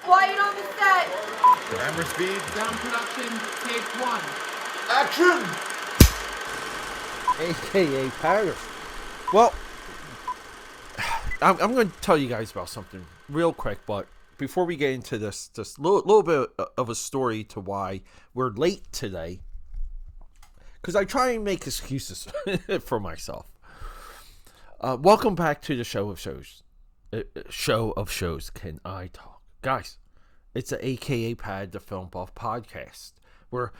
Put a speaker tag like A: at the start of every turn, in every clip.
A: Quiet on the set.
B: Camera speed.
C: Sound production, take one.
B: Action!
D: AKAPAD. Well, I'm going to tell you guys about something real quick, but before we get into this, just little bit of a story to why we're late today, because I try and make excuses for myself. Welcome back to the show of shows. Can I talk? Guys, it's the AKAPAD, the Film Buff podcast. We're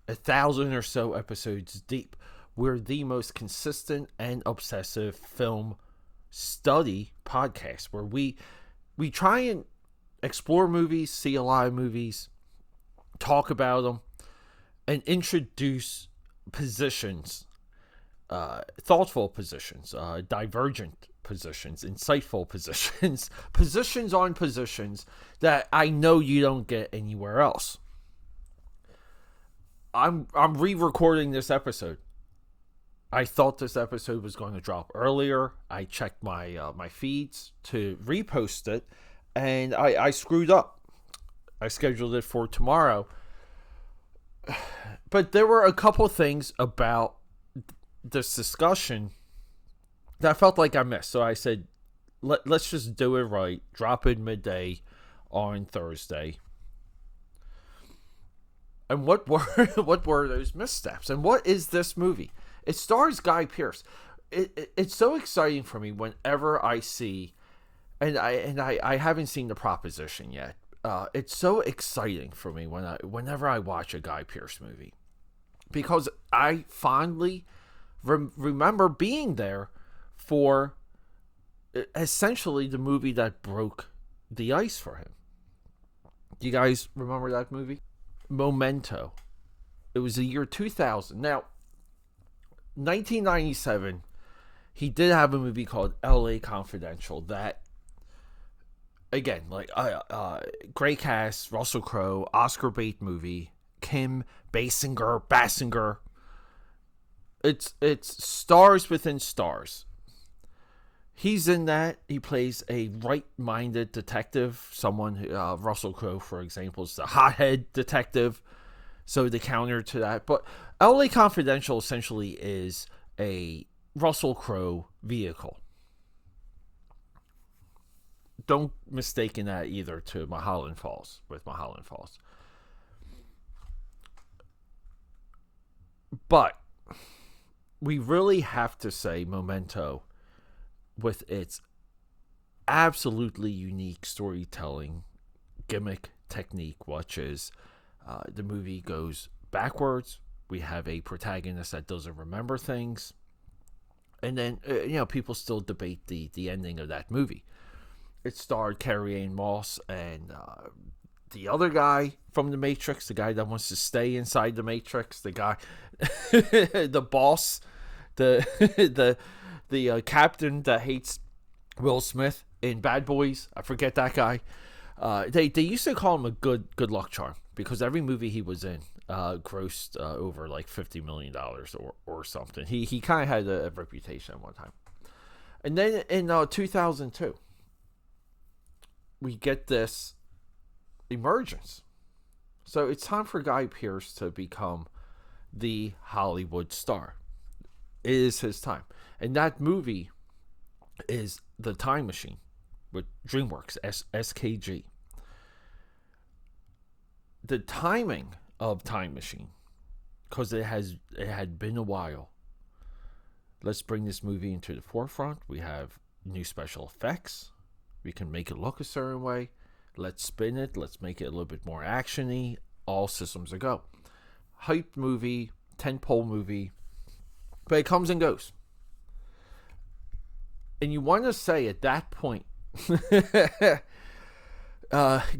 D: 1,000 or so episodes deep. We're the most consistent and obsessive film study podcast where we try and explore movies, see a lot of movies, talk about them, and introduce positions, thoughtful positions, divergent positions, insightful positions, positions on positions that I know you don't get anywhere else. I'm re-recording this episode. I thought this episode was going to drop earlier. I checked my my feeds to repost it, and I screwed up. I scheduled it for tomorrow. But there were a couple things about this discussion that I felt like I missed. So I said, let's just do it right. Drop it midday on Thursday. And what were those missteps? And what is this movie? It stars Guy Pearce. It's so exciting for me whenever I see, and I haven't seen The Proposition yet. It's so exciting for me whenever I watch a Guy Pearce movie, because I fondly remember being there for essentially the movie that broke the ice for him. Do you guys remember that movie? Memento. It was the year 2000. Now, 1997, he did have a movie called LA Confidential that, again, like great cast, Russell Crowe, Oscar bait movie, Kim Basinger. It's stars within stars. He's in that. He plays a right-minded detective, someone who, Russell Crowe, for example, is the hothead detective. So the counter to that. But LA Confidential essentially is a Russell Crowe vehicle. Don't mistake that either to Mulholland Falls, with Mulholland Falls. But we really have to say Memento, with its absolutely unique storytelling gimmick technique, which is the movie goes backwards. We have a protagonist that doesn't remember things, and then people still debate the ending of that movie. It starred Carrie-Anne Moss and the other guy from the Matrix, the guy that wants to stay inside the Matrix, the guy, the boss, the captain that hates Will Smith in Bad Boys. I forget that guy. They used to call him a good luck charm because every movie he was in grossed over like $50 million or something. He kind of had a reputation at one time. And then in 2002, we get this emergence. So it's time for Guy Pearce to become the Hollywood star. It is his time. And that movie is The Time Machine with DreamWorks, SKG. The timing of Time Machine, because it had been a while. Let's bring this movie into the forefront. We have new special effects. We can make it look a certain way. Let's spin it. Let's make it a little bit more action-y. All systems are go. Hyped movie, tentpole movie, but it comes and goes. And you want to say at that point,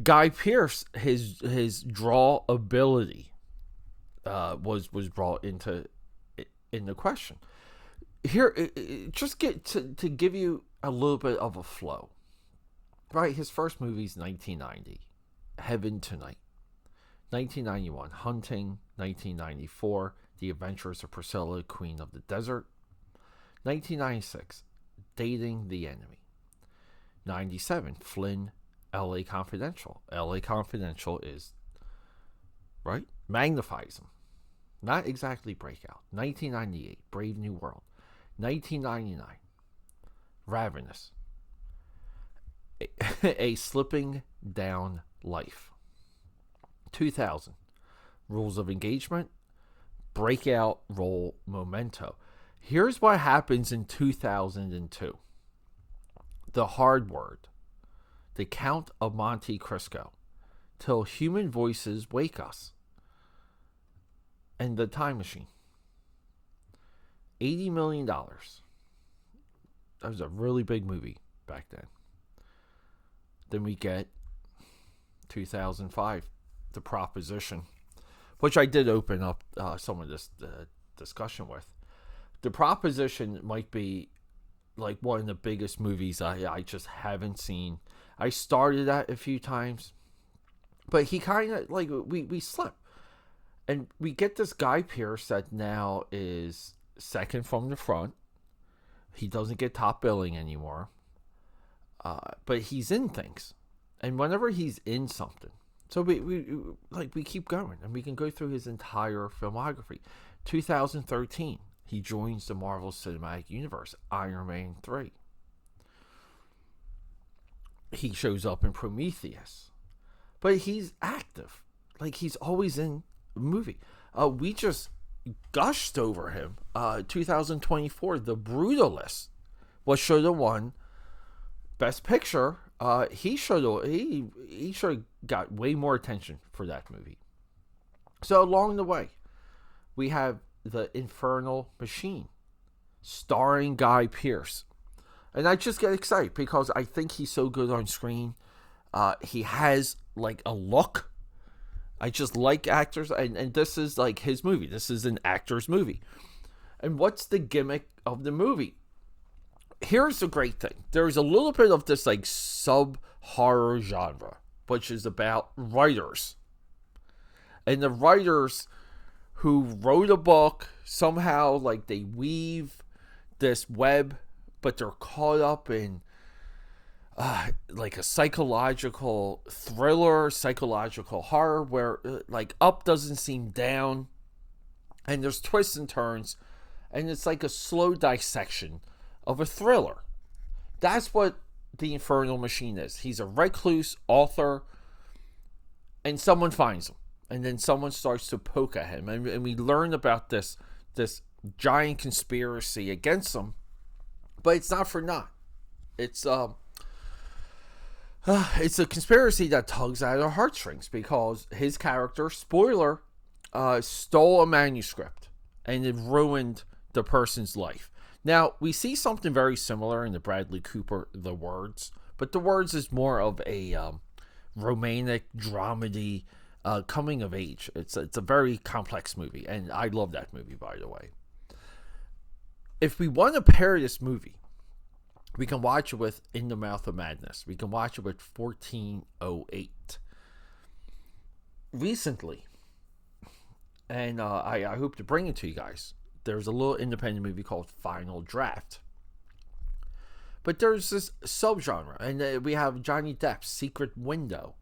D: Guy Pearce, his draw ability was brought into question. Here, just get to give you a little bit of a flow. Right, his first movie is 1990, Heaven Tonight. 1991, Hunting. 1994, The Adventures of Priscilla, Queen of the Desert. 1996, Dating the Enemy. 97, Flynn, L.A. Confidential. L.A. Confidential is, right? Magnifies him. Not exactly Breakout. 1998, Brave New World. 1999, Ravenous. A Slipping Down Life. 2000, Rules of Engagement. Breakout role Memento. Here's what happens in 2002. The Hard Word. The Count of Monte Cristo. Till Human Voices Wake Us. And The Time Machine. $80 million. That was a really big movie back then. Then we get 2005, The Proposition, which I did open up some of this discussion with. The Proposition might be like one of the biggest movies I just haven't seen. I started that a few times, but he kind of, like, we slip. And we get this Guy Pearce that now is second from the front. He doesn't get top billing anymore. But he's in things. And whenever he's in something, so we keep going, and we can go through his entire filmography. 2013, he joins the Marvel Cinematic Universe, Iron Man 3. He shows up in Prometheus. But he's active. Like, he's always in a movie. We just gushed over him. 2024, The Brutalist, what should have won Best Picture. He should have got way more attention for that movie. So along the way, we have The Infernal Machine, starring Guy Pearce. And I just get excited because I think he's so good on screen. He has, like, a look. I just like actors, and this is like his movie. This is an actor's movie. And what's the gimmick of the movie? Here's the great thing. There's a little bit of this, like, sub-horror genre, which is about writers. And the writers who wrote a book, somehow, like, they weave this web, but they're caught up in like a psychological thriller, psychological horror, where like up doesn't seem down, and there's twists and turns, and it's like a slow dissection of a thriller. That's what the Infernal Machine is. He's a recluse author, and someone finds him, and then someone starts to poke at him, and we learn about this giant conspiracy against him, but it's not for naught. It's a conspiracy that tugs at our heartstrings because his character, spoiler, stole a manuscript, and it ruined the person's life. Now, we see something very similar in the Bradley Cooper The Words, but The Words is more of a romantic dramedy, coming of age. It's a very complex movie, and I love that movie, by the way. If we want to pair this movie, we can watch it with In the Mouth of Madness. We can watch it with 1408. Recently, and I hope to bring it to you guys, there's a little independent movie called Final Draft. But there's this subgenre, and we have Johnny Depp's Secret Window.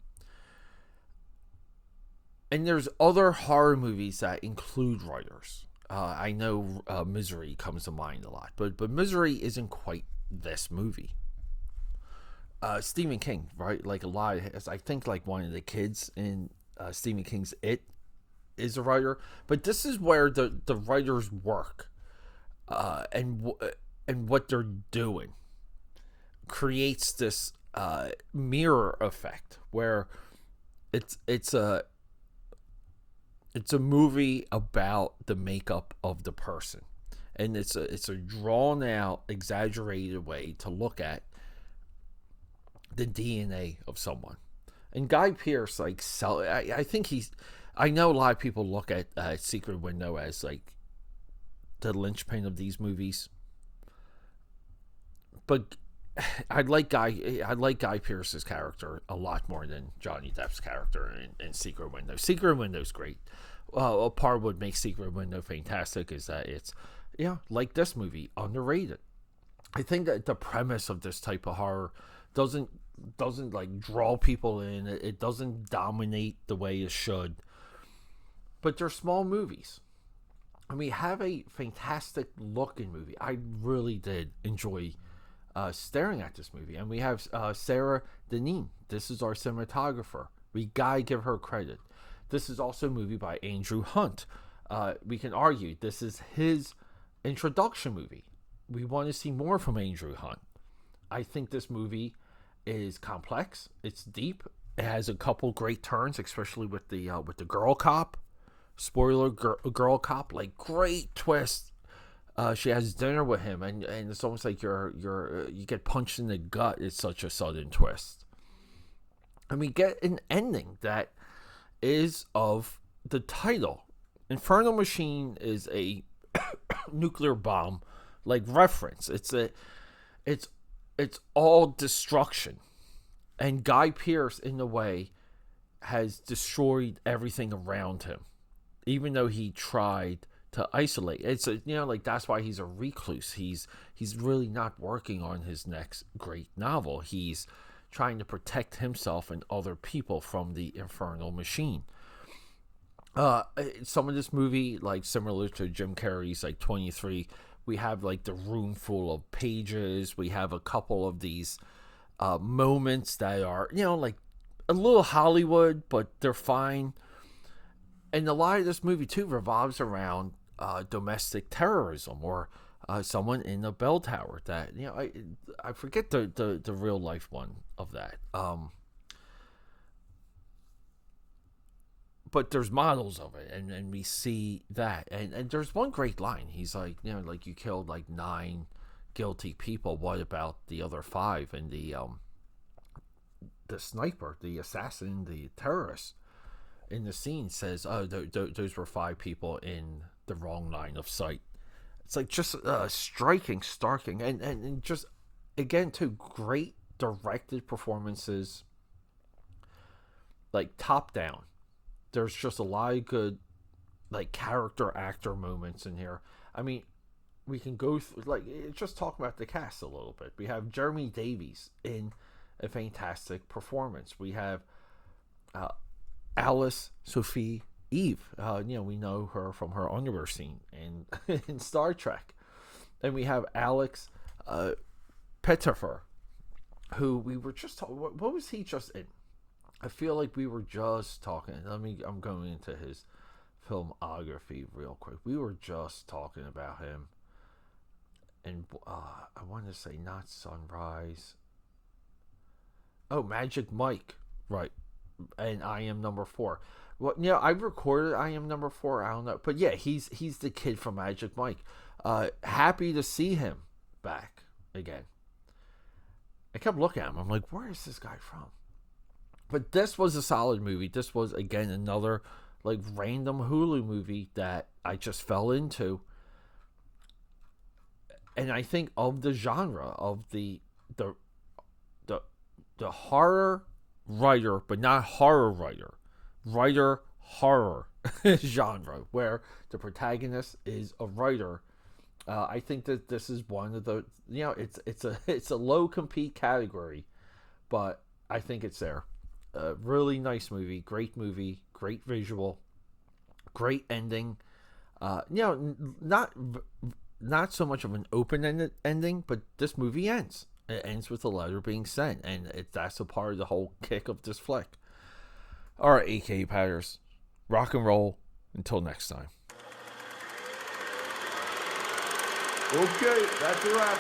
D: And there's other horror movies that include writers. I know Misery comes to mind a lot, but Misery isn't quite this movie. Stephen King, right? Like a lot of, I think, like one of the kids in Stephen King's It is a writer, but this is where the writers work, and what they're doing creates this mirror effect where it's a movie about the makeup of the person. And it's a drawn out, exaggerated way to look at the DNA of someone. And Guy Pearce, like, I think I know a lot of people look at Secret Window as like the linchpin of these movies, but I like Guy Pearce's character a lot more than Johnny Depp's character in Secret Window. Secret Window's great. A part what makes Secret Window fantastic is that it's, like this movie, underrated. I think that the premise of this type of horror doesn't doesn't like draw people in. It doesn't dominate the way it should. But they're small movies. And we have a fantastic looking movie. I really did enjoy staring at this movie. And we have Sarah Deneen. This is our cinematographer. We gotta give her credit. This is also a movie by Andrew Hunt. We can argue this is his introduction movie. We want to see more from Andrew Hunt. I think this movie is complex. It's deep. It has a couple great turns, especially with the girl cop. Spoiler: girl cop, like great twist. She has dinner with him, and it's almost like you get punched in the gut. It's such a sudden twist, and we get an ending that is of the title. Infernal Machine is a nuclear bomb like reference. It's all destruction, and Guy Pearce in a way has destroyed everything around him, even though he tried to isolate. It's like that's why he's a recluse. He's really not working on his next great novel. He's trying to protect himself and other people from the Infernal Machine. Some of this movie, like similar to Jim Carrey's like 23, we have like the room full of pages. We have a couple of these moments that are like a little Hollywood, but they're fine. And a lot of this movie too revolves around domestic terrorism, or someone in a bell tower that I forget the real life one of that. But there's models of it, and we see that, and there's one great line. He's like, like you killed like 9 guilty people. What about the other 5? And the sniper, the assassin, the terrorist in the scene says, "Oh, those were 5 people in the wrong line of sight." It's like just striking, starking, and just again too great directed performances, like top down. There's just a lot of good, like, character actor moments in here. I mean, we can go through, like, just talk about the cast a little bit. We have Jeremy Davies in a fantastic performance. We have Alice Sophie Eve. We know her from her underwear scene in Star Trek. And we have Alex Pettyfer, who we were just talking. What was he just in? I feel like we were just talking. I'm going into his filmography real quick. We were just talking about him, and I want to say not Sunrise. Oh, Magic Mike, right? And I Am Number 4. Well, I recorded I Am Number 4. I don't know, but yeah, he's the kid from Magic Mike. Happy to see him back again. I kept looking at him. I'm like, where is this guy from? But this was a solid movie. This was, again, another like random Hulu movie that I just fell into. And I think of the genre of the horror writer, but not horror writer horror genre, where the protagonist is a writer. I think that this is one of the it's a low compete category, but I think it's there. Really nice movie, great visual, great ending. Not so much of an open-ended ending, but this movie ends. It ends with a letter being sent, and that's a part of the whole kick of this flick. All right, AKAPADers, rock and roll. Until next time.
B: Okay, that's a wrap.